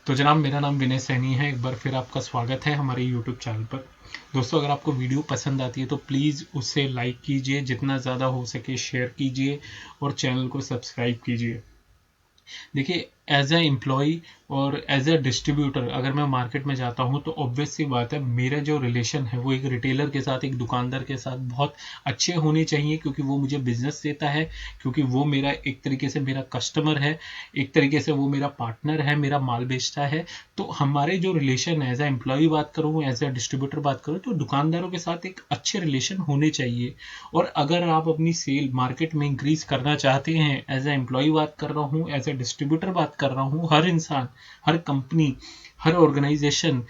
तो जनाब, मेरा नाम विनय सैनी है। एक बार फिर आपका स्वागत है हमारे यूट्यूब चैनल पर। दोस्तों, अगर आपको वीडियो पसंद आती है तो प्लीज़ उसे लाइक कीजिए, जितना ज़्यादा हो सके शेयर कीजिए और चैनल को सब्सक्राइब कीजिए। देखिए, एज ए एम्प्लॉय और एज ए डिस्ट्रीब्यूटर अगर मैं मार्केट में जाता हूं तो ऑब्वियस सी बात है, मेरा जो रिलेशन है वो एक रिटेलर के साथ, एक दुकानदार के साथ बहुत अच्छे होने चाहिए, क्योंकि वो मुझे बिजनेस देता है, क्योंकि वो मेरा एक तरीके से मेरा कस्टमर है, एक तरीके से वो मेरा पार्टनर है, मेरा माल बेचता है। तो हमारे जो रिलेशन है, एज ए एम्प्लॉय बात करूँ, एज ए डिस्ट्रीब्यूटर बात करूँ, तो दुकानदारों के साथ एक अच्छे रिलेशन होने चाहिए। और अगर आप अपनी सेल मार्केट में इंक्रीज करना चाहते हैं, एज ए एम्प्लॉय बात कर रहा हूँ, एज ए डिस्ट्रीब्यूटर बात कर रहा हूँ, हर इंसान, हर कंपनी, हर ऑर्गेनाइजेशन,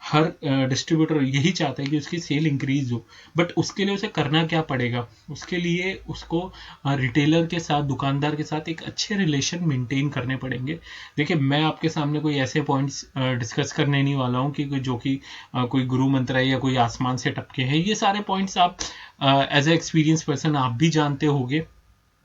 हर डिस्ट्रीब्यूटर यही चाहता है कि उसकी सेल इंक्रीज हो। बट उसके लिए उसे करना क्या पड़ेगा? उसके लिए उसको रिटेलर के साथ, दुकानदार के साथ एक अच्छे रिलेशन मेंटेन करने पड़ेंगे। देखिए, मैं आपके सामने कोई ऐसे पॉइंट्स डिस्कस करने नहीं वाला हूँ कि जो कि कोई गुरु मंत्र है या कोई आसमान से टपके हैं। ये सारे पॉइंट्स आप एज ए एक्सपीरियंस पर्सन आप भी जानते होंगे,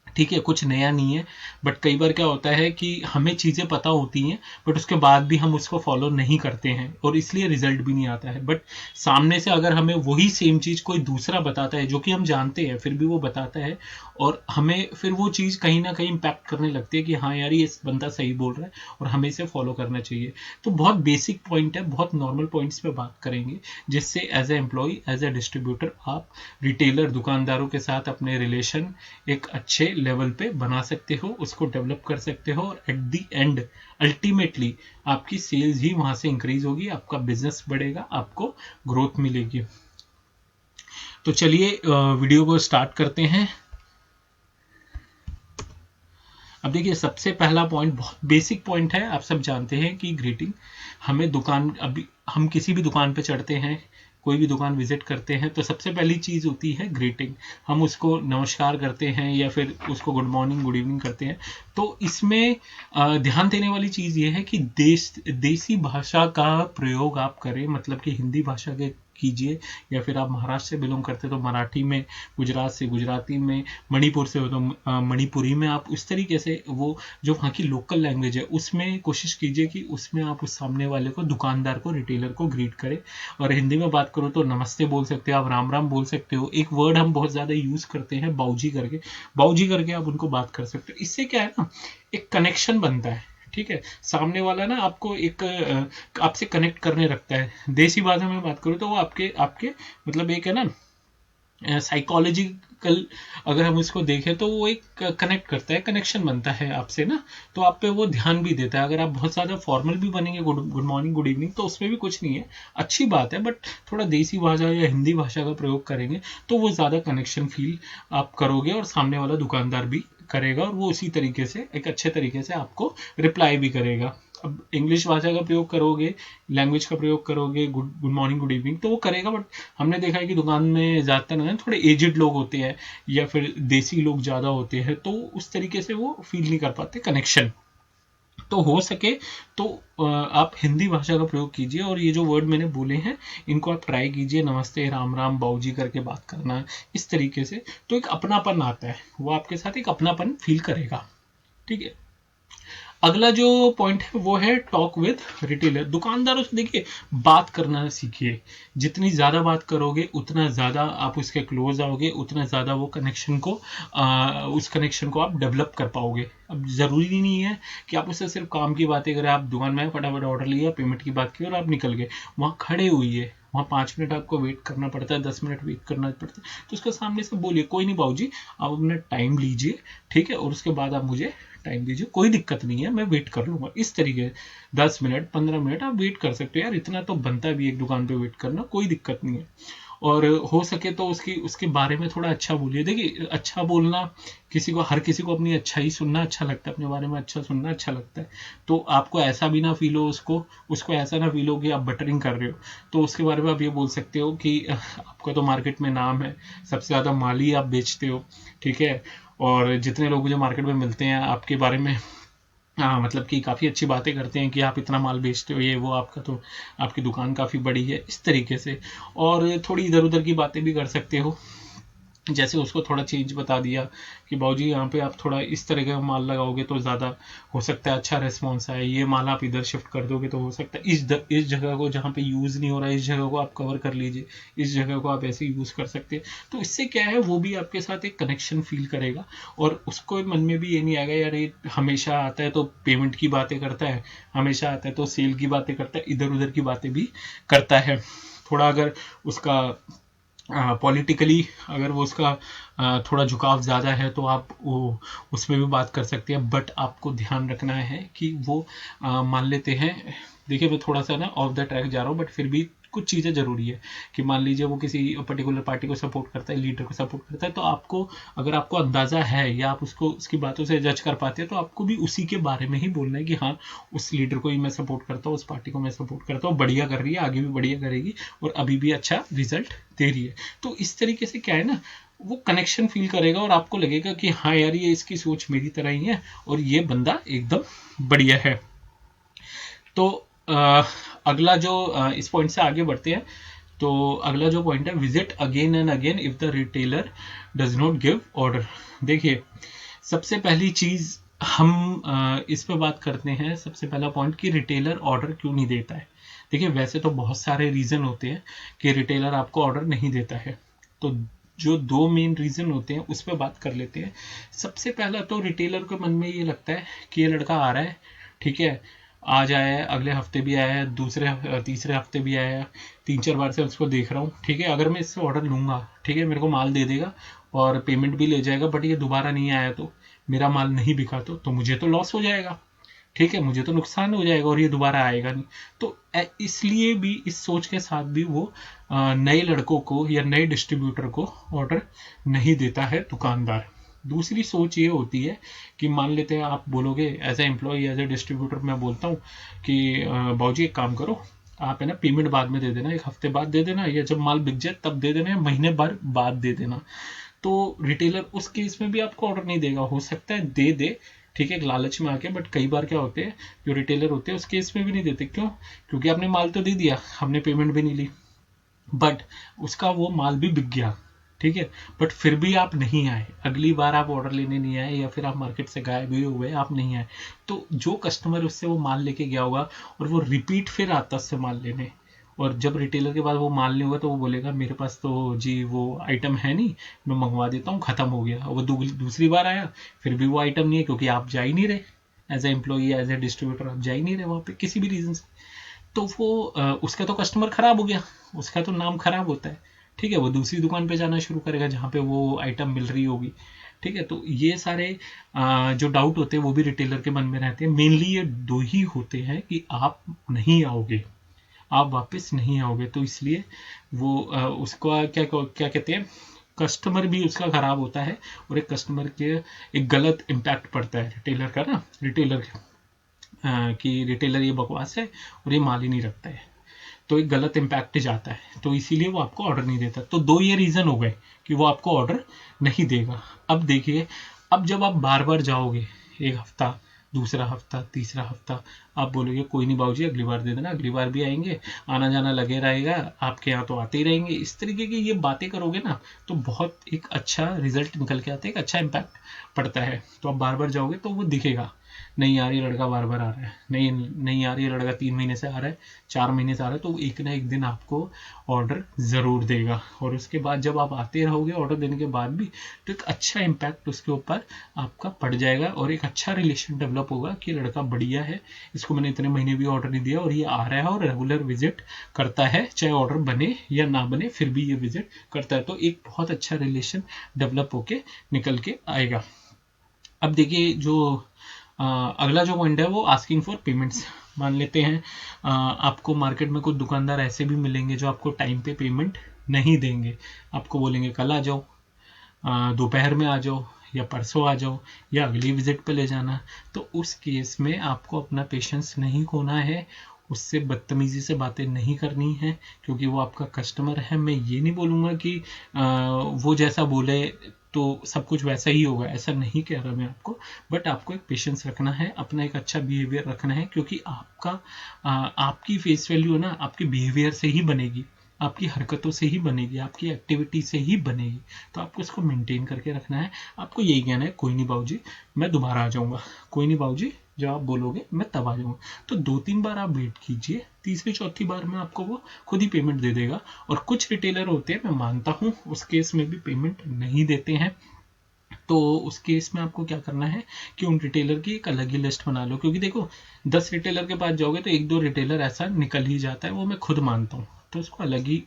ठीक है, कुछ नया नहीं है। बट कई बार क्या होता है कि हमें चीज़ें पता होती हैं, बट उसके बाद भी हम उसको फॉलो नहीं करते हैं और इसलिए रिजल्ट भी नहीं आता है। बट सामने से अगर हमें वही सेम चीज़ कोई दूसरा बताता है, जो कि हम जानते हैं, फिर भी वो बताता है और हमें फिर वो चीज़ कहीं ना कहीं इम्पैक्ट करने लगती है कि हाँ यार, ये बंदा सही बोल रहा है और हमें इसे फॉलो करना चाहिए। तो बहुत बेसिक पॉइंट है, बहुत नॉर्मल पॉइंट्स पे बात करेंगे, जिससे as a employ, as a distributor आप रिटेलर, दुकानदारों के साथ अपने रिलेशन एक अच्छे लेवल पे बना सकते हो, उसको डेवलप कर सकते हो और एट द एंड अल्टीमेटली आपकी सेल्स ही वहां से इंक्रीज होगी, आपका बिजनेस बढ़ेगा, आपको ग्रोथ मिलेगी। तो चलिए वीडियो को स्टार्ट करते हैं। अब देखिए, सबसे पहला पॉइंट बहुत बेसिक पॉइंट है। आप सब जानते हैं कि ग्रीटिंग, हमें दुकान, अभी हम किसी भी दुकान पे चढ़ते हैं, कोई भी दुकान विजिट करते हैं, तो सबसे पहली चीज़ होती है ग्रीटिंग। हम उसको नमस्कार करते हैं या फिर उसको गुड मॉर्निंग, गुड इवनिंग करते हैं। तो इसमें ध्यान देने वाली चीज़ ये है कि देसी भाषा का प्रयोग आप करें, मतलब कि हिंदी भाषा के कीजिए, या फिर आप महाराष्ट्र से बिलोंग करते तो मराठी में, गुजरात से गुजराती में, मणिपुर से हो तो मणिपुरी में, आप उस तरीके से वो जो वहाँ की लोकल लैंग्वेज है उसमें कोशिश कीजिए कि उसमें आप उस सामने वाले को, दुकानदार को, रिटेलर को ग्रीट करें। और हिंदी में बात करो तो नमस्ते बोल सकते हो आप, राम राम बोल सकते हो। एक वर्ड हम बहुत ज़्यादा यूज़ करते हैं, बाऊजी करके, बाऊजी करके आप उनको बात कर सकते हो। इससे क्या है ना, एक कनेक्शन बनता है, ठीक है। सामने वाला ना आपको एक आपसे कनेक्ट करने रखता है। देसी भाषा में बात करूँ तो वो आपके आपके मतलब एक है ना, साइकोलॉजिकल, अगर हम इसको देखें तो वो एक कनेक्ट करता है, कनेक्शन बनता है आपसे ना, तो आप पे वो ध्यान भी देता है। अगर आप बहुत ज़्यादा फॉर्मल भी बनेंगे, गुड मॉर्निंग, गुड इवनिंग, तो उसमें भी कुछ नहीं है, अच्छी बात है। बट थोड़ा देसी भाषा या हिंदी भाषा का प्रयोग करेंगे तो वो ज़्यादा कनेक्शन फील आप करोगे और सामने वाला दुकानदार भी करेगा, और वो उसी तरीके से, एक अच्छे तरीके से आपको रिप्लाई भी करेगा। अब इंग्लिश भाषा का प्रयोग करोगे, लैंग्वेज का प्रयोग करोगे, गुड मॉर्निंग, गुड इवनिंग, तो वो करेगा। बट हमने देखा है कि दुकान में ज़्यादातर ना थोड़े एजिड लोग होते हैं या फिर देसी लोग ज़्यादा होते हैं, तो उस तरीके से वो फील नहीं कर पाते कनेक्शन। तो हो सके तो आप हिंदी भाषा का प्रयोग कीजिए, और ये जो वर्ड मैंने बोले हैं इनको आप ट्राई कीजिए। नमस्ते, राम राम, बाऊजी करके बात करना, इस तरीके से तो एक अपनापन आता है, वो आपके साथ एक अपनापन फील करेगा, ठीक है। अगला जो पॉइंट है वो है टॉक विद रिटेलर। दुकानदारों से देखिए, बात करना सीखिए। जितनी ज़्यादा बात करोगे उतना ज़्यादा आप उसके क्लोज आओगे, उतना ज़्यादा वो कनेक्शन को उस कनेक्शन को आप डेवलप कर पाओगे। अब ज़रूरी नहीं है कि आप उससे सिर्फ काम की बातें करें। आप दुकान में फटाफट ऑर्डर लिया, पेमेंट की बात की और आप निकल गए। वहाँ खड़े हुई है, वहाँ 5 मिनट आपको वेट करना पड़ता है, 10 मिनट वेट करना पड़ता है, तो उसके सामने से बोलिए, कोई नहीं बाबूजी, आप अपना टाइम लीजिए, ठीक है, और उसके बाद आप मुझे टाइम दीजिए, कोई दिक्कत नहीं है, मैं वेट कर लूंगा। इस तरीके 10 मिनट, 15 मिनट आप वेट कर सकते हो यार, इतना तो बनता भी एक दुकान पे वेट करना, कोई दिक्कत नहीं है। और हो सके तो उसके बारे में थोड़ा अच्छा बोलिए। देखिए, अच्छा बोलना, हर किसी को अपनी अच्छा ही सुनना अच्छा लगता है, अपने बारे में अच्छा सुनना अच्छा लगता है। तो आपको ऐसा भी ना फील हो, उसको ऐसा ना फील हो कि आप बटरिंग कर रहे हो, तो उसके बारे में आप ये बोल सकते हो कि आपका तो मार्केट में नाम है, सबसे ज़्यादा माल ही आप बेचते हो, ठीक है, और जितने लोग मुझे मार्केट में मिलते हैं आपके बारे में, हाँ, मतलब कि काफ़ी अच्छी बातें करते हैं कि आप इतना माल बेचते हो, ये वो, आपका तो, आपकी दुकान काफ़ी बड़ी है, इस तरीके से। और थोड़ी इधर उधर की बातें भी कर सकते हो, जैसे उसको थोड़ा चेंज बता दिया कि बाबूजी यहाँ पे आप थोड़ा इस तरह का माल लगाओगे तो ज़्यादा हो सकता है अच्छा रिस्पॉन्स आए, ये माल आप इधर शिफ्ट कर दोगे तो हो सकता है इस जगह को जहाँ पे यूज़ नहीं हो रहा है इस जगह को आप कवर कर लीजिए, इस जगह को आप ऐसे यूज़ कर सकते हैं। तो इससे क्या है, वो भी आपके साथ एक कनेक्शन फील करेगा और उसको मन में भी ये नहीं आएगा यार ये हमेशा आता है तो पेमेंट की बातें करता है, हमेशा आता है तो सेल की बातें करता है, इधर उधर की बातें भी करता है। थोड़ा अगर उसका पॉलिटिकली अगर वो उसका थोड़ा झुकाव ज़्यादा है तो आप वो उसमें भी बात कर सकते हैं। बट आपको ध्यान रखना है कि वो मान लेते हैं, देखिए मैं थोड़ा सा ना ऑफ द ट्रैक जा रहा हूँ बट फिर भी कुछ चीज़ें ज़रूरी है कि मान लीजिए वो किसी पर्टिकुलर पार्टी को सपोर्ट करता है, लीडर को सपोर्ट करता है, तो आपको अगर आपको अंदाज़ा है या आप उसको उसकी बातों से जज कर पाते हैं तो आपको भी उसी के बारे में ही बोलना है कि हाँ उस लीडर को ही मैं सपोर्ट करता हूँ, उस पार्टी को मैं सपोर्ट करता हूँ, बढ़िया कर रही है, आगे भी बढ़िया करेगी और अभी भी अच्छा रिजल्ट दे रही है। तो इस तरीके से क्या है ना, वो कनेक्शन फील करेगा और आपको लगेगा कि हाँ यार ये इसकी सोच मेरी तरह ही है और ये बंदा एकदम बढ़िया है। तो अगला जो इस पॉइंट से आगे बढ़ते हैं, तो अगला जो पॉइंट है, visit again and again if the retailer does not give order. देखिए सबसे पहली चीज हम इस पे बात करते हैं, सबसे पहला पॉइंट कि रिटेलर ऑर्डर क्यों नहीं देता है। देखिए वैसे तो बहुत सारे रीजन होते हैं कि रिटेलर आपको ऑर्डर नहीं देता है, तो जो दो मेन रीजन होते हैं उस पर बात कर लेते हैं। सबसे पहला तो रिटेलर के मन में ये लगता है कि ये लड़का आ रहा है, ठीक है, आज आया है, अगले हफ्ते भी आया है, दूसरे तीसरे हफ्ते भी आया है, 3-4 बार से उसको देख रहा हूँ, ठीक है, अगर मैं इससे ऑर्डर लूंगा, ठीक है, मेरे को माल दे देगा और पेमेंट भी ले जाएगा, बट ये दोबारा नहीं आया तो मेरा माल नहीं बिका तो मुझे तो लॉस हो जाएगा, ठीक है, मुझे तो नुकसान हो जाएगा और ये दोबारा आएगा नहीं। तो इसलिए भी इस सोच के साथ भी वो नए लड़कों को या नए डिस्ट्रीब्यूटर को ऑर्डर नहीं देता है दुकानदार। दूसरी सोच ये होती है कि मान लेते हैं आप बोलोगे as a employ as a distributor, मैं बोलता हूँ कि बाबूजी एक काम करो, आप है ना पेमेंट बाद में दे देना, एक हफ्ते बाद दे देना या जब माल बिक जाए तब दे देना या महीने भर बाद दे देना। तो रिटेलर उस केस में भी आपको ऑर्डर नहीं देगा, हो सकता है दे दे, ठीक है, एक लालच में आके, बट कई बार क्या होते हैं जो रिटेलर होते हैं उस केस में भी नहीं देते। क्यों? क्योंकि आपने माल तो दे दिया, हमने पेमेंट भी नहीं ली, बट उसका वो माल भी बिक गया, ठीक है, बट फिर भी आप नहीं आए, अगली बार आप ऑर्डर लेने नहीं आए या फिर आप मार्केट से गायब भी हुए, आप नहीं आए, तो जो कस्टमर उससे वो माल लेके गया होगा और वो रिपीट फिर आता उससे माल लेने, और जब रिटेलर के पास वो माल नहीं होगा तो वो बोलेगा मेरे पास तो जी वो आइटम है नहीं, मैं मंगवा देता हूँ, खत्म हो गया। वो दूसरी बार आया, फिर भी वो आइटम नहीं है क्योंकि आप जा ही नहीं रहे, as a employee as a distributor आप जा ही नहीं रहे वहाँ पे किसी भी रीजन से। तो वो उसका तो कस्टमर खराब हो गया, उसका तो नाम खराब होता है, ठीक है, वो दूसरी दुकान पे जाना शुरू करेगा जहाँ पे वो आइटम मिल रही होगी, ठीक है। तो ये सारे जो डाउट होते हैं वो भी रिटेलर के मन में रहते हैं। मेनली ये दो ही होते हैं कि आप नहीं आओगे, आप वापस नहीं आओगे, तो इसलिए वो उसका क्या क्या कहते हैं, कस्टमर भी उसका खराब होता है और एक कस्टमर के एक गलत इम्पैक्ट पड़ता है रिटेलर का ना, रिटेलर कि रिटेलर ये बकवास है और ये माल ही नहीं रखता है, तो एक गलत इम्पैक्ट जाता है, तो इसीलिए वो आपको ऑर्डर नहीं देता। तो दो ये रीजन हो गए कि वो आपको ऑर्डर नहीं देगा। अब देखिए, अब जब आप बार बार जाओगे, एक हफ्ता, दूसरा हफ्ता, तीसरा हफ्ता, आप बोलोगे कोई नहीं बाबूजी अगली बार दे देना, अगली बार भी आएंगे, आना जाना लगे रहेगा, आपके यहाँ तो आते ही रहेंगे, इस तरीके की ये बातें करोगे ना तो बहुत एक अच्छा रिजल्ट निकल के आता है, एक अच्छा इम्पैक्ट पड़ता है। तो आप बार बार जाओगे तो वो दिखेगा, नहीं यार ये लड़का बार बार आ रहा है, नहीं नहीं यार ये लड़का 3 महीने से आ रहा है, 4 महीने से आ रहा है, तो एक ना एक दिन आपको ऑर्डर ज़रूर देगा। और उसके बाद जब आप आते रहोगे ऑर्डर देने के बाद भी, तो एक अच्छा इम्पैक्ट उसके ऊपर आपका पड़ जाएगा और एक अच्छा रिलेशन डेवलप होगा कि लड़का बढ़िया है, इसको मैंने इतने महीने भी ऑर्डर नहीं दिया और ये आ रहा है और रेगुलर विजिट करता है, चाहे ऑर्डर बने या ना बने फिर भी ये विजिट करता है। तो एक बहुत अच्छा रिलेशन डेवलप होके निकल के आएगा। अब देखिए जो अगला जो पॉइंट है वो आस्किंग फॉर पेमेंट्स। मान लेते हैं आपको मार्केट में कुछ दुकानदार ऐसे भी मिलेंगे जो आपको टाइम पे पेमेंट नहीं देंगे, आपको बोलेंगे कल आ जाओ, दोपहर में आ जाओ या परसों आ जाओ या अगली विजिट पे ले जाना। तो उस केस में आपको अपना पेशेंस नहीं खोना है, उससे बदतमीजी से बातें नहीं करनी है, क्योंकि वो आपका कस्टमर है। मैं ये नहीं बोलूँगा कि वो जैसा बोले तो सब कुछ वैसा ही होगा, ऐसा नहीं कह रहा मैं आपको, बट आपको एक पेशेंस रखना है, अपना एक अच्छा बिहेवियर रखना है, क्योंकि आपका आपकी फेस वैल्यू है ना आपके बिहेवियर से ही बनेगी। आपकी हरकतों से ही बनेगी, आपकी एक्टिविटी से ही बनेगी। तो आपको इसको मेंटेन करके रखना है। आपको यही कहना है कोई नहीं बाबूजी मैं दोबारा आ जाऊंगा, कोई नहीं बाबूजी जब आप बोलोगे मैं तब आ जाऊंगा। तो 2-3 बार आप वेट कीजिए, तीसरी चौथी बार में आपको वो खुद ही पेमेंट दे देगा। और कुछ रिटेलर होते हैं, मैं मानता हूँ उस केस में भी पेमेंट नहीं देते हैं, तो उस केस में आपको क्या करना है कि उन रिटेलर की एक अलग ही लिस्ट बना लो। क्योंकि देखो 10 रिटेलर के पास जाओगे तो 1-2 रिटेलर ऐसा निकल ही जाता है, वो मैं खुद मानता हूँ। तो उसको अलग ही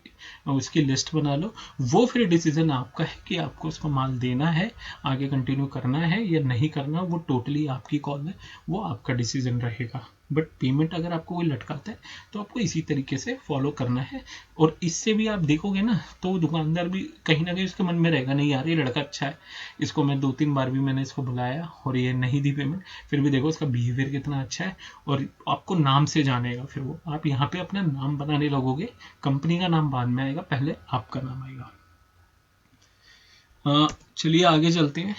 उसकी लिस्ट बना लो। वो फिर डिसीजन आपका है कि आपको उसको माल देना है, आगे कंटिन्यू करना है या नहीं करना, वो टोटली आपकी कॉल है, वो आपका डिसीजन रहेगा। बट पेमेंट अगर आपको कोई लटकाता है तो आपको इसी तरीके से फॉलो करना है। और इससे भी आप देखोगे ना तो दुकानदार भी कहीं ना कहीं उसके मन में रहेगा नहीं यार ये लड़का अच्छा है, इसको मैं 2-3 बार भी मैंने इसको बुलाया और ये नहीं दी पेमेंट, फिर भी देखो इसका बिहेवियर कितना अच्छा है। और आपको नाम से जानेगा फिर वो, आप यहाँ पे अपना नाम बनाने लगोगे। कंपनी का नाम बाद में आएगा, पहले आपका नाम आएगा। चलिए आगे चलते हैं।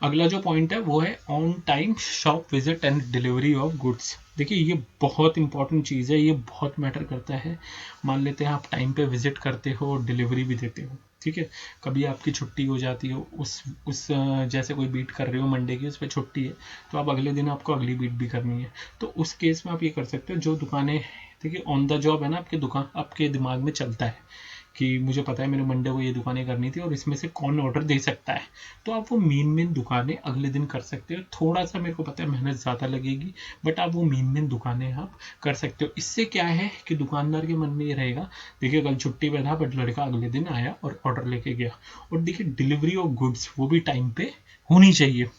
अगला जो पॉइंट है वो है on time shop visit and delivery of goods. देखिए ये बहुत इंपॉर्टेंट चीज़ है, ये बहुत मैटर करता है। मान लेते हैं आप टाइम पे विजिट करते हो और डिलीवरी भी देते हो, ठीक है। कभी आपकी छुट्टी हो जाती हो, उस जैसे कोई बीट कर रहे हो मंडे की, उस पर छुट्टी है, तो आप अगले दिन आपको अगली बीट भी करनी है। तो उस केस में आप ये कर सकते हो, जो दुकानें देखिए ऑन द जॉब है ना, आपकी दुकान आपके दिमाग में चलता है कि मुझे पता है मेरे मंडे को ये दुकानें करनी थी और इसमें से कौन ऑर्डर दे सकता है, तो आप वो मेन दुकानें अगले दिन कर सकते हो। थोड़ा सा मेरे को पता है मेहनत ज़्यादा लगेगी, बट आप वो मेन दुकानें आप कर सकते हो। इससे क्या है कि दुकानदार के मन में ये रहेगा, देखिए कल छुट्टी पे था बट लड़का अगले दिन आया और ऑर्डर लेके गया। और देखिए डिलीवरी ऑफ गुड्स वो भी टाइम पे होनी चाहिए।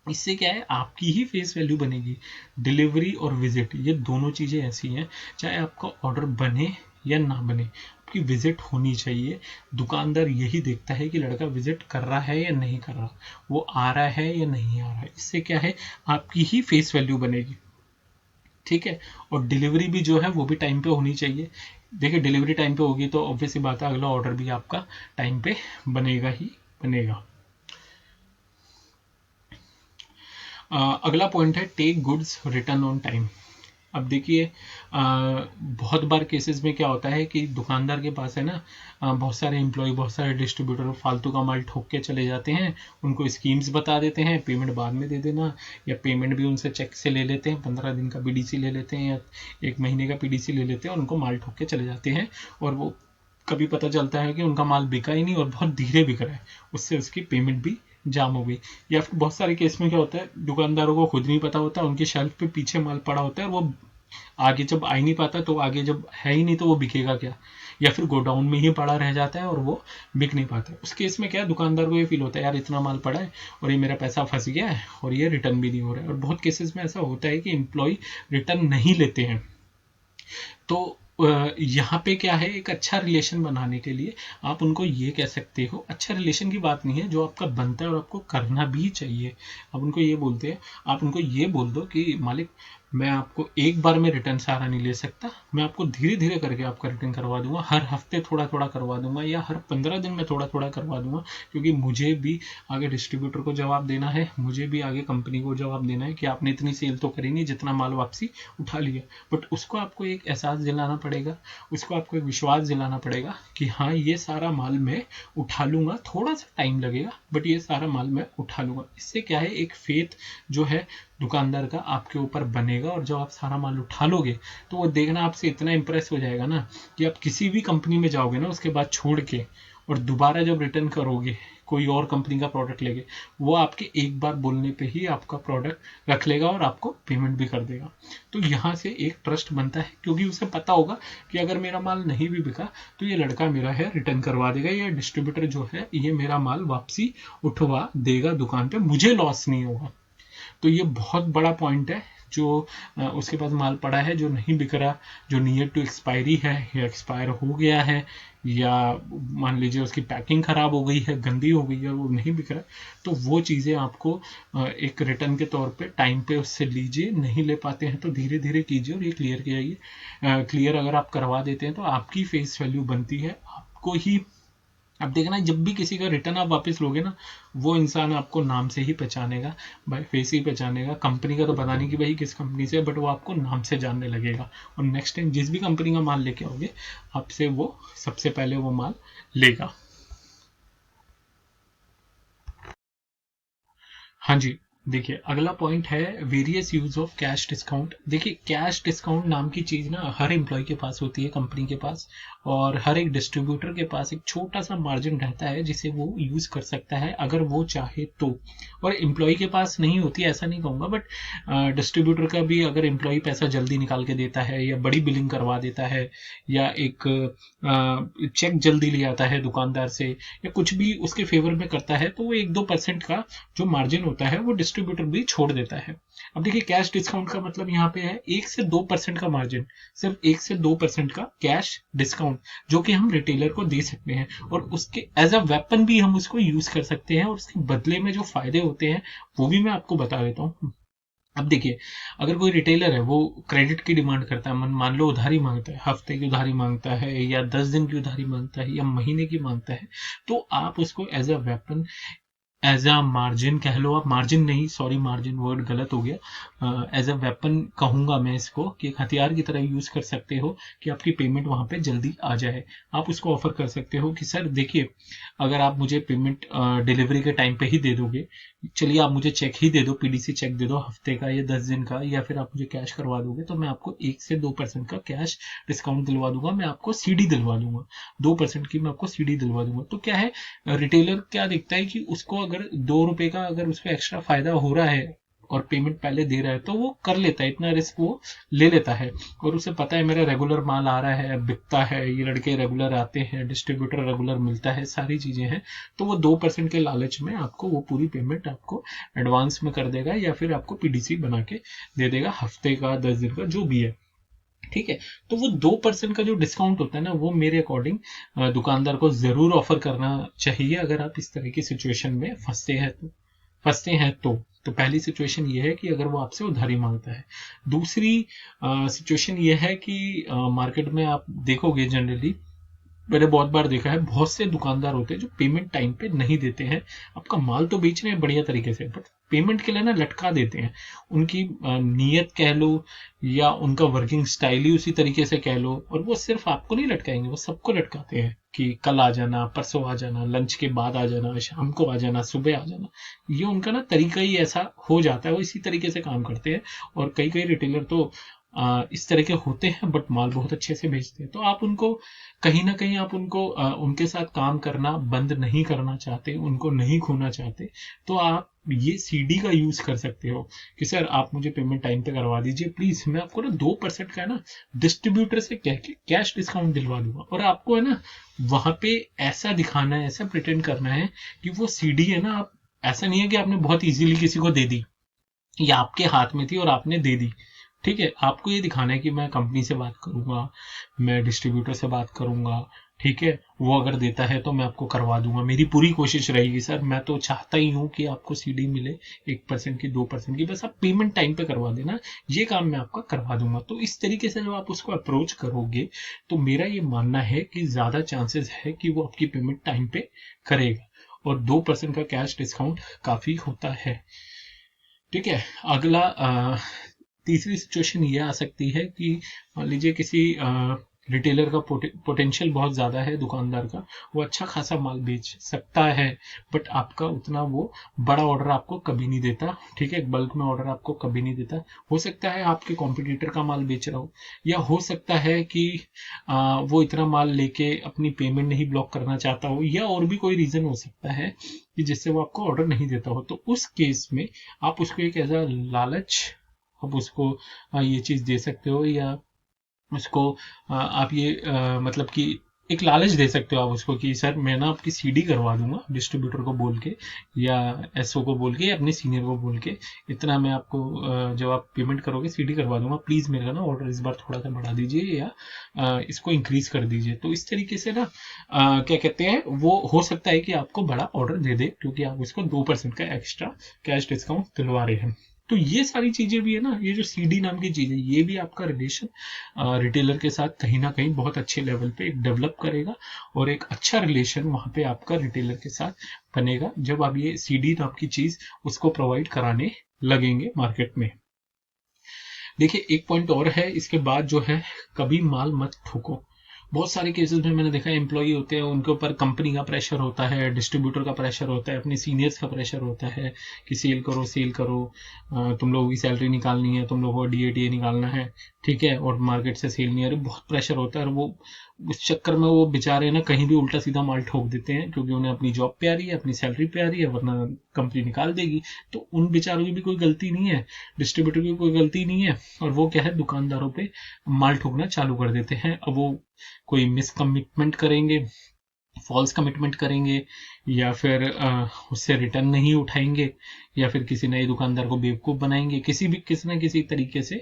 इससे क्या है आपकी ही फेस वैल्यू बनेगी। डिलीवरी और विजिट ये दोनों चीज़ें ऐसी हैं, चाहे आपका ऑर्डर बने या ना बने, आपकी विजिट होनी चाहिए। दुकानदार यही देखता है कि लड़का विजिट कर रहा है या नहीं कर रहा, वो आ रहा है या नहीं आ रहा है। इससे क्या है आपकी ही फेस वैल्यू बनेगी, ठीक है। और डिलीवरी भी जो है वो भी टाइम पे होनी चाहिए। देखिए डिलीवरी टाइम पे होगी तो ऑब्वियसली बात है अगला ऑर्डर भी आपका टाइम पे बनेगा ही बनेगा। अगला पॉइंट है take goods return on time. अब देखिए बहुत बार केसेस में क्या होता है कि दुकानदार के पास है ना बहुत सारे एम्प्लॉय, बहुत सारे डिस्ट्रीब्यूटर फालतू का माल ठोक के चले जाते हैं। उनको स्कीम्स बता देते हैं पेमेंट बाद में दे देना, या पेमेंट भी उनसे चेक से ले लेते हैं, 15 दिन का पीडीसी ले लेते हैं या 1 महीने का पीडीसी ले लेते हैं और उनको माल ठोक के चले जाते हैं। और वो कभी पता चलता है कि उनका माल बिका ही नहीं और बहुत धीरे बिक रहा है, उससे उसकी पेमेंट भी जाम हो गई। या फिर बहुत सारे केस में क्या होता है दुकानदारों को खुद नहीं पता होता, उनके शेल्फ पे पीछे माल पड़ा होता है और वो आगे जब आ ही नहीं पाता, तो आगे जब है ही नहीं तो वो बिकेगा क्या, या फिर गोडाउन में ही पड़ा रह जाता है और वो बिक नहीं पाता। उस केस में क्या है दुकानदार को ये फील होता है यार इतना माल पड़ा है और ये मेरा पैसा फंस गया है और ये रिटर्न भी नहीं हो रहा है। और बहुत केसेस में ऐसा होता है कि एम्प्लॉय रिटर्न नहीं लेते हैं। तो यहाँ पे क्या है एक अच्छा रिलेशन बनाने के लिए आप उनको ये कह सकते हो, अच्छा रिलेशन की बात नहीं है, जो आपका बनता है और आपको करना भी चाहिए। आप उनको ये बोलते हैं, आप उनको ये बोल दो कि मालिक मैं आपको एक बार में रिटर्न सारा नहीं ले सकता, मैं आपको धीरे धीरे करके आपका रिटर्न करवा दूंगा, हर हफ्ते थोड़ा थोड़ा करवा दूंगा या हर 15 दिन में थोड़ा थोड़ा करवा दूंगा। क्योंकि मुझे भी आगे डिस्ट्रीब्यूटर को जवाब देना है, मुझे भी आगे कंपनी को जवाब देना है कि आपने इतनी सेल तो करी नहीं जितना माल वापसी उठा लिया। बट उसको आपको एक एहसास दिलाना पड़ेगा, उसको आपको एक विश्वास दिलाना पड़ेगा कि हाँ ये सारा माल मैं उठा लूंगा, थोड़ा सा टाइम लगेगा बट ये सारा माल मैं उठा लूंगा। इससे क्या है एक फेथ जो है दुकानदार का आपके ऊपर बनेगा। और जब आप सारा माल उठा लोगे तो वो देखना आपसे इतना इंप्रेस हो जाएगा ना कि आप किसी भी कंपनी में जाओगे ना उसके बाद छोड़ के, और दोबारा जब रिटर्न करोगे कोई और कंपनी का प्रोडक्ट लेके, वो आपके एक बार बोलने पे ही आपका प्रोडक्ट रख लेगा और आपको पेमेंट भी कर देगा। तो यहाँ से एक ट्रस्ट बनता है, क्योंकि उसे पता होगा कि अगर मेरा माल नहीं भी बिका तो ये लड़का मेरा है रिटर्न करवा देगा, ये डिस्ट्रीब्यूटर जो है ये मेरा माल वापसी उठवा देगा दुकान पे, मुझे लॉस नहीं होगा। तो ये बहुत बड़ा पॉइंट है। जो उसके पास माल पड़ा है जो नहीं बिक रहा, जो नियर टू एक्सपायरी है या एक्सपायर हो गया है, या मान लीजिए उसकी पैकिंग खराब हो गई है, गंदी हो गई है, वो नहीं बिक रहा, तो वो चीज़ें आपको एक रिटर्न के तौर पे टाइम पे उससे लीजिए। नहीं ले पाते हैं तो धीरे धीरे कीजिए और ये क्लियर किया। क्लियर अगर आप करवा देते हैं तो आपकी फेस वैल्यू बनती है, आपको ही अब देखना जब भी किसी का रिटर्न आप वापस लोगे ना, वो इंसान आपको नाम से ही पहचानेगा, भाई फेस ही पहचानेगा। कंपनी का तो पता नहीं कि भाई किस कंपनी से, बट वो आपको नाम से जानने लगेगा। और नेक्स्ट टाइम जिस भी कंपनी का माल लेके आओगे, आपसे वो सबसे पहले वो माल लेगा। हाँ जी। देखिए अगला पॉइंट है various use of cash discount. देखिए कैश डिस्काउंट नाम की चीज ना हर एम्प्लॉय के पास होती है, कंपनी के पास, और हर एक डिस्ट्रीब्यूटर के पास एक छोटा सा मार्जिन रहता है जिसे वो यूज कर सकता है अगर वो चाहे तो। और एम्प्लॉय के पास नहीं होती ऐसा नहीं कहूंगा, बट डिस्ट्रीब्यूटर का भी अगर एम्प्लॉय पैसा जल्दी निकाल के देता है, या बड़ी बिलिंग करवा देता है, या एक चेक जल्दी ले आता है दुकानदार से, या कुछ भी उसके फेवर में करता है, तो वो 1-2% का जो मार्जिन होता है वो डिस्ट्रीब्यूटर भी छोड़ देता है। अब देखिए कैश डिस्काउंट का मतलब यहाँ पे है 1 से 2% का मार्जिन, सिर्फ 1 से 2% का कैश डिस्काउंट, जो कि हम रिटेलर को दे सकते हैं, और उसके एज अ वेपन भी हम उसको यूज कर सकते हैं, और उसके बदले में जो फायदे होते हैं वो भी मैं आपको बता देता हूँ। अब देखिए अगर कोई रिटेलर है वो क्रेडिट की डिमांड करता है, मान लो उधारी मांगता है, हफ्ते की उधारी मांगता है, या 10 दिन की उधारी मांगता है, या महीने की मांगता है, तो आप उसको as a weapon, as a margin कह लो आप, मार्जिन नहीं सॉरी, मार्जिन वर्ड गलत हो गया, एज अ वेपन कहूंगा मैं इसको, कि एक हथियार की तरह यूज कर सकते हो कि आपकी पेमेंट वहां पे जल्दी आ जाए। आप उसको ऑफर कर सकते हो कि सर देखिए, अगर आप मुझे पेमेंट डिलीवरी के टाइम पे ही दे दोगे, चलिए आप मुझे चेक ही दे दो, पीडीसी चेक दे दो हफ्ते का या 10 दिन का, या फिर आप मुझे कैश करवा दोगे, तो मैं आपको 1 से 2% का कैश डिस्काउंट दिलवा दूंगा, मैं आपको सीडी दिलवा दूंगा, 2% की मैं आपको सीडी दिलवा दूंगा। तो क्या है, रिटेलर क्या देखता है कि उसको अगर 2 रुपए का अगर उसको एक्स्ट्रा फायदा हो रहा है और पेमेंट पहले दे रहा है, तो वो कर लेता है, इतना रिस्क वो ले लेता है। और उसे पता है मेरा रेगुलर माल आ रहा है, बिकता है, ये लड़के रेगुलर आते हैं, डिस्ट्रीब्यूटर रेगुलर मिलता है, सारी चीजें हैं, तो वो 2% के लालच में आपको वो पूरी पेमेंट आपको एडवांस में कर देगा, या फिर आपको पीडीसी बना के दे देगा हफ्ते का, 10 दिन का, जो भी है। ठीक है। तो वो 2% का जो डिस्काउंट होता है ना, वो मेरे अकॉर्डिंग दुकानदार को जरूर ऑफर करना चाहिए अगर आप इस तरह की सिचुएशन में फंसते हैं तो पहली सिचुएशन ये है कि अगर वो आपसे उधारी मांगता है। दूसरी सिचुएशन ये है कि मार्केट में आप देखोगे जनरली, मैंने बहुत बार देखा है, बहुत से दुकानदार होते हैं जो पेमेंट टाइम पे नहीं देते हैं। आपका माल तो बेच रहे हैं बढ़िया तरीके से, बट पेमेंट के लिए ना लटका देते हैं। उनकी नीयत कह लो, या उनका वर्किंग स्टाइल ही उसी तरीके से कह लो, और वो सिर्फ आपको नहीं लटकाएंगे, वो सबको लटकाते हैं कि कल आ जाना, परसों आ जाना, लंच के बाद आ जाना, शाम को आ जाना, सुबह आ जाना। ये उनका ना तरीका ही ऐसा हो जाता है, वो इसी तरीके से काम करते हैं। और कई कई रिटेलर तो इस तरह के होते हैं, बट माल बहुत अच्छे से भेजते हैं। तो आप उनको कहीं ना कहीं आप उनको उनके साथ काम करना बंद नहीं करना चाहते, उनको नहीं खोना चाहते, तो आप ये सीडी का यूज कर सकते हो कि सर आप मुझे पेमेंट टाइम पे करवा दीजिए प्लीज, मैं आपको ना 2% का है ना डिस्ट्रीब्यूटर से कह के कैश डिस्काउंट दिलवा दूंगा। और आपको है ना वहां पे ऐसा दिखाना है, ऐसा प्रिटेंड करना है कि वो सीडी है ना, आप ऐसा नहीं है कि आपने बहुत इजीली किसी को दे दी, या आपके हाथ में थी और आपने दे दी। ठीक है, आपको ये दिखाना है कि मैं कंपनी से बात करूंगा, मैं डिस्ट्रीब्यूटर से बात करूंगा, ठीक है, वो अगर देता है तो मैं आपको करवा दूंगा, मेरी पूरी कोशिश रहेगी सर, मैं तो चाहता ही हूं कि आपको सीडी मिले 1% की, 2% की, बस आप पेमेंट टाइम पे करवा देना, ये काम मैं आपका करवा दूंगा। तो इस तरीके से जब आप उसको अप्रोच करोगे, तो मेरा ये मानना है कि ज्यादा चांसेस है कि वो आपकी पेमेंट टाइम पे करेगा। और 2% का कैश डिस्काउंट काफी होता है। ठीक है। अगला तीसरी सिचुएशन ये आ सकती है कि मान लीजिए किसी रिटेलर का पोटेंशियल बहुत ज़्यादा है, दुकानदार का, वो अच्छा खासा माल बेच सकता है, बट आपका उतना वो बड़ा ऑर्डर आपको कभी नहीं देता। ठीक है, बल्क में ऑर्डर आपको कभी नहीं देता। हो सकता है आपके कॉम्पिटिटर का माल बेच रहा हो, या हो सकता है कि वो इतना माल लेके अपनी पेमेंट नहीं ब्लॉक करना चाहता हो, या और भी कोई रीज़न हो सकता है कि जिससे वो आपको ऑर्डर नहीं देता हो। तो उस केस में आप उसको एक ऐसा लालच, आप उसको ये चीज दे सकते हो, या उसको आप ये मतलब कि एक लालच दे सकते हो आप उसको कि सर मैं ना आपकी सीडी करवा दूंगा, डिस्ट्रीब्यूटर को बोल के, या एसओ को बोल के, या अपने सीनियर को बोल के, इतना मैं आपको जब आप पेमेंट करोगे सीडी करवा दूंगा, प्लीज मेरा ना ऑर्डर इस बार थोड़ा सा बढ़ा दीजिए, या इसको इंक्रीज कर दीजिए। तो इस तरीके से ना क्या कहते हैं, वो हो सकता है कि आपको बड़ा ऑर्डर दे दे, क्योंकि आप उसको 2% का एक्स्ट्रा कैश डिस्काउंट दिलवा रहे हैं। तो ये सारी चीजें भी है ना, ये जो सीडी नाम की चीज है, ये भी आपका रिलेशन रिटेलर के साथ कहीं ना कहीं बहुत अच्छे लेवल पे डेवलप करेगा, और एक अच्छा रिलेशन वहां पे आपका रिटेलर के साथ बनेगा जब आप ये सीडी नाम की चीज उसको प्रोवाइड कराने लगेंगे मार्केट में। देखिए एक पॉइंट और है इसके बाद जो है, कभी माल मत ठोको। बहुत सारे केसेस में मैंने देखा है, एम्प्लॉय होते हैं, उनके ऊपर कंपनी का प्रेशर होता है, डिस्ट्रीब्यूटर का प्रेशर होता है, अपने सीनियर्स का प्रेशर होता है कि सेल करो सेल करो, तुम लोगों की सैलरी निकालनी है, तुम लोगों को डीएटीए निकालना है, ठीक है, और मार्केट से सेल नहीं आ रही, बहुत प्रेशर होता है। और वो उस चक्कर में वो बेचारे ना कहीं भी उल्टा सीधा माल ठोक देते हैं, क्योंकि उन्हें अपनी जॉब पे आ रही है, अपनी सैलरी पे आ रही है, वरना कंपनी निकाल देगी। तो उन बेचारों की भी कोई गलती नहीं है, डिस्ट्रीब्यूटर की कोई गलती नहीं है, और वो क्या है, दुकानदारों पे माल ठोकना चालू कर देते हैं। अब वो कोई मिस कमिटमेंट करेंगे, फॉल्स कमिटमेंट करेंगे, या फिर उससे रिटर्न नहीं उठाएंगे, या फिर किसी नए दुकानदार को बेवकूफ़ बनाएंगे, किसी न किसी तरीके से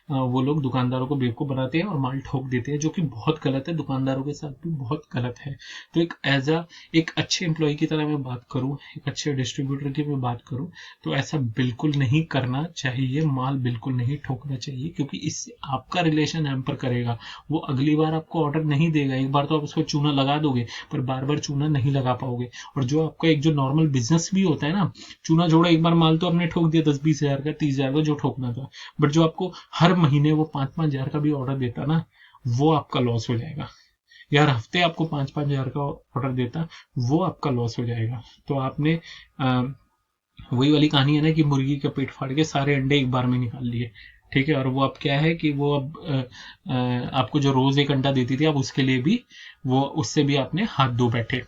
वो लोग दुकानदारों को बेवकूफ़ बनाते हैं और माल ठोक देते हैं, जो कि बहुत गलत है, दुकानदारों के साथ भी बहुत गलत है। तो एक अच्छे एम्प्लॉय की तरह मैं बात करूं, एक अच्छे डिस्ट्रीब्यूटर की मैं बात करूं, तो ऐसा बिल्कुल नहीं करना चाहिए, माल बिल्कुल नहीं ठोकना चाहिए, क्योंकि इससे आपका रिलेशन हैम्पर करेगा। वो अगली बार आपको ऑर्डर नहीं देगा। एक बार तो आप उसको चूना लगा दोगे, पर बार बार चूना नहीं लगा पाओगे। और जो आपका एक जो नॉर्मल बिजनेस भी होता है ना, चूना जोड़ा एक बार माल तो आपने ठोक दिया 10-20 हजार का, 30 हजार का जो ठोकना था, बट जो आपको हर महीने वो 5-5 हजार का भी ऑर्डर देता ना, वो आपका लॉस हो जाएगा। यार हफ्ते आपको 5-5 हजार का ऑर्डर देता, वो आपका लॉस हो जाएगा। तो आपने वही वाली कहानी है ना कि मुर्गी का पेट फाड़ के सारे अंडे एक बार में निकाल लिए, ठीक है। और वो अब क्या है कि वो अब आपको जो रोज एक अंडा देती थी, अब उसके लिए भी वो उससे भी आपने हाथ धो बैठे,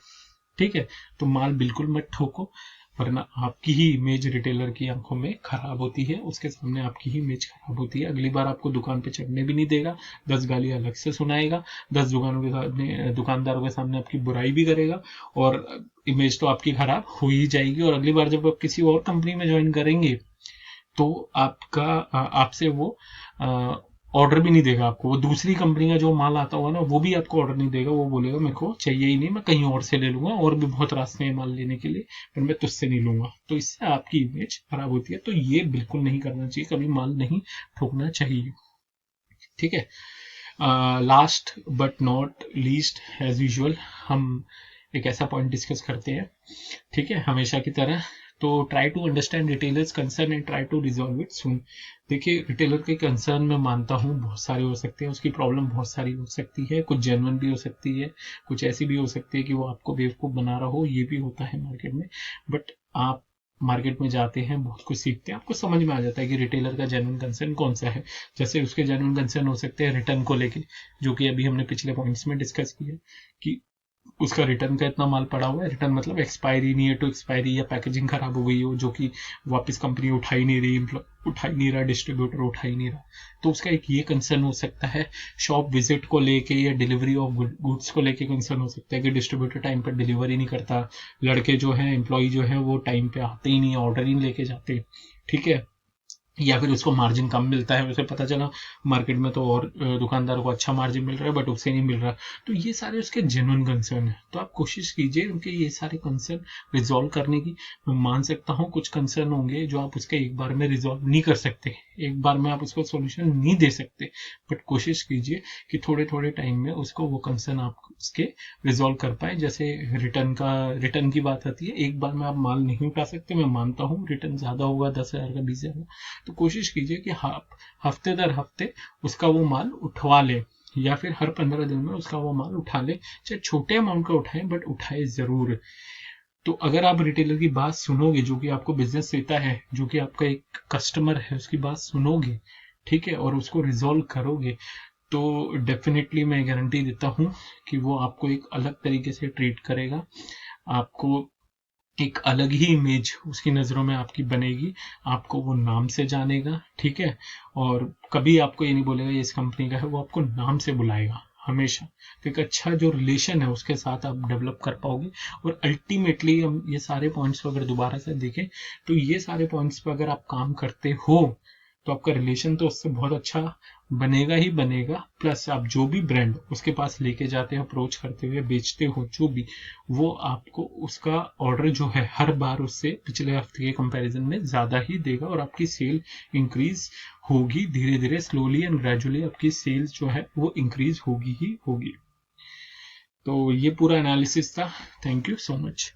ठीक है। तो माल बिल्कुल मत ठोको, वरना आपकी ही इमेज रिटेलर की आंखों में खराब होती है, उसके सामने आपकी ही इमेज खराब होती है। अगली बार आपको दुकान पे चढ़ने भी नहीं देगा, 10 गाली अलग से सुनाएगा, 10 दुकानों के सामने, दुकानदारों के सामने आपकी बुराई भी करेगा, और इमेज तो आपकी खराब हो ही जाएगी। और अगली बार जब आप किसी और कंपनी में ज्वाइन करेंगे, तो आपका आपसे वो ऑर्डर भी नहीं देगा आपको। वो दूसरी कंपनी का जो माल आता होगा ना, वो भी आपको ऑर्डर नहीं देगा। वो बोलेगा मेरे को चाहिए ही नहीं, मैं कहीं और से ले लूंगा, और भी बहुत रास्ते हैं माल लेने के लिए, पर मैं तुझसे नहीं लूंगा। तो इससे आपकी इमेज खराब होती है। तो ये बिल्कुल नहीं करना चाहिए, कभी माल नहीं ठोकना चाहिए, ठीक है। Last but not least, as usual हम एक ऐसा पॉइंट डिस्कस करते हैं, ठीक है, हमेशा की तरह। तो try to understand retailers concern and try to resolve it soon. देखिए रिटेलर के कंसर्न मैं मानता हूँ बहुत सारे हो सकते हैं, उसकी प्रॉब्लम बहुत सारी हो सकती है, कुछ जेन्युइन भी हो सकती है, कुछ ऐसी भी हो सकती है कि वो आपको बेवकूफ़ बना रहा हो, ये भी होता है मार्केट में। बट आप मार्केट में जाते हैं, बहुत कुछ सीखते हैं, आपको समझ में आ जाता है कि रिटेलर का जेन्युइन कंसर्न कौन सा है। जैसे उसके जेन्युइन कंसर्न हो सकते हैं रिटर्न को लेके, जो कि अभी हमने पिछले पॉइंट्स में डिस्कस किया कि उसका रिटर्न का इतना माल पड़ा हुआ है, रिटर्न मतलब एक्सपायरी, नियर टू एक्सपायरी, या पैकेजिंग खराब हो गई हो, जो कि वापस कंपनी उठा ही नहीं रही, उठा ही नहीं रहा, डिस्ट्रीब्यूटर उठा ही नहीं रहा, तो उसका एक ये कंसर्न हो सकता है। शॉप विजिट को लेके या डिलीवरी ऑफ गुड्स को लेके कंसर्न हो सकता है कि डिस्ट्रीब्यूटर टाइम पर डिलीवरी नहीं करता, लड़के जो है, एम्प्लॉय जो है, वो टाइम पे आते ही नहीं, ऑर्डर ही नहीं लेके जाते, ठीक है, या फिर उसको मार्जिन कम मिलता है। उसे पता चला मार्केट में तो और दुकानदारों को अच्छा मार्जिन मिल रहा है, बट उससे नहीं मिल रहा। तो ये सारे उसके जेन्युइन कंसर्न है। तो आप कोशिश कीजिए उनके ये सारे कंसर्न रिजॉल्व करने की। मैं मान सकता हूँ कुछ कंसर्न होंगे जो आप उसके एक बार में रिजॉल्व नहीं कर सकते, एक बार में आप उसको सोल्यूशन नहीं दे सकते, बट कोशिश कीजिए कि थोड़े थोड़े टाइम में उसको वो कंसर्न आप उसके रिजॉल्व कर पाए। जैसे रिटर्न की बात आती है, एक बार में आप माल नहीं उठा सकते, मैं मानता हूँ रिटर्न ज्यादा होगा, 10,000 का, 20,000, तो कोशिश कीजिए कि हफ्ते दर हफ्ते उसका वो माल उठवा ले, या फिर हर 15 दिन में उसका वो माल उठा ले, चाहे छोटे अमाउंट का उठाएं, बट उठाए जरूर। तो अगर आप रिटेलर की बात सुनोगे, जो कि आपको बिजनेस देता है, जो कि आपका एक कस्टमर है, उसकी बात सुनोगे, ठीक है, और उसको रिजॉल्व करोगे, तो डेफिनेटली मैं गारंटी देता हूँ कि वो आपको एक अलग तरीके से ट्रीट करेगा, आपको एक अलग ही इमेज उसकी नज़रों में आपकी बनेगी, आपको वो नाम से जानेगा, ठीक है, और कभी आपको ये नहीं बोलेगा ये इस कंपनी का है, वो आपको नाम से बुलाएगा हमेशा। तो एक अच्छा जो रिलेशन है उसके साथ आप डेवलप कर पाओगे। और अल्टीमेटली हम ये सारे पॉइंट्स को अगर दोबारा से देखें, तो ये सारे पॉइंट्स पर अगर आप काम करते हो, तो आपका रिलेशन तो उससे बहुत अच्छा बनेगा ही बनेगा। प्लस आप जो भी ब्रांड उसके पास लेके जाते हो, अप्रोच करते हुए बेचते हो जो भी, वो आपको उसका ऑर्डर जो है हर बार उससे पिछले हफ्ते के कंपैरिजन में ज़्यादा ही देगा, और आपकी सेल इंक्रीज होगी धीरे धीरे, स्लोली एंड ग्रेजुअली आपकी सेल्स जो है वो इंक्रीज होगी ही होगी। तो ये पूरा एनालिसिस था। Thank you so much.